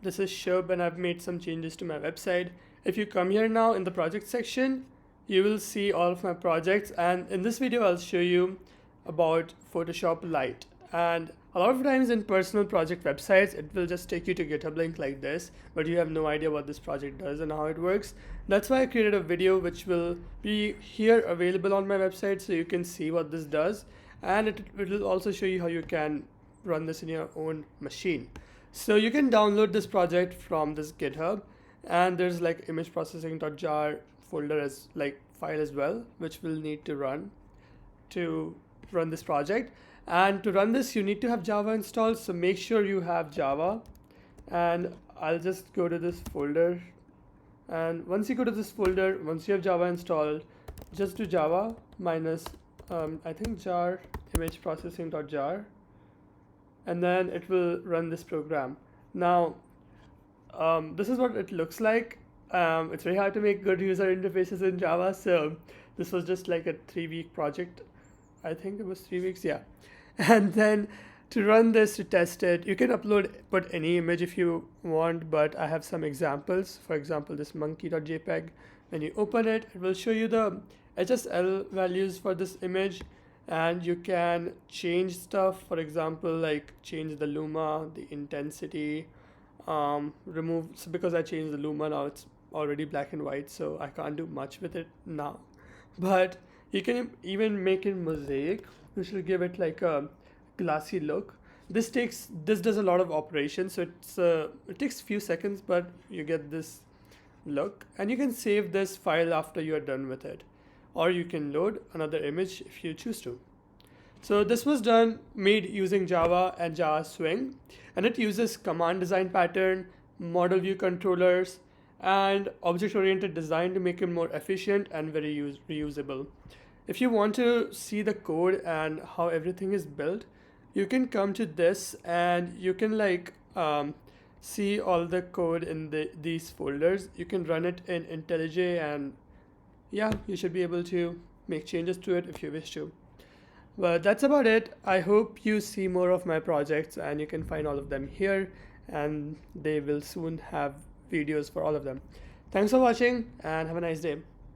This is Shubh and I've made some changes to my website. If you come here now in the project section, you will see all of my projects, and in this video I'll show you about Photoshop Lite. And a lot of times in personal project websites, it will just take you to GitHub link like this, but you have no idea what this project does and how it works. That's why I created a video which will be here available on my website so you can see what this does, and it will also show you how you can run this in your own machine. So you can download this project from this GitHub, and there's like image processing.jar folder as like file as well, which we'll need to run this project. And to run this, you need to have Java installed. So make sure you have Java, and I'll just go to this folder. And once you go to this folder, once you have Java installed, just do Java minus I think jar image processing.jar, and then it will run this program. Now, this is what it looks like. It's very hard to make good user interfaces in Java, so this was just like a 3-week project. I think it was 3 weeks, yeah. And then to run this, to test it, you can put any image if you want, but I have some examples. For example, this monkey.jpg. When you open it, it will show you the HSL values for this image, and you can change stuff. For example, like change the luma, the intensity, remove. So because I changed the luma, now it's already black and white, so I can't do much with it now. But you can even make it mosaic, which will give it like a glassy look. This does a lot of operations, so it takes a few seconds, but you get this look, and you can save this file after you are done with it, or you can load another image if you choose to. So this was made using Java and Java Swing, and it uses command design pattern, model view controllers, and object-oriented design to make it more efficient and very reusable. If you want to see the code and how everything is built, you can come to this and you can see all the code in these folders. You can run it in IntelliJ, and yeah, you should be able to make changes to it if you wish to. But that's about it. I hope you see more of my projects, and you can find all of them here, and they will soon have videos for all of them. Thanks for watching, and have a nice day.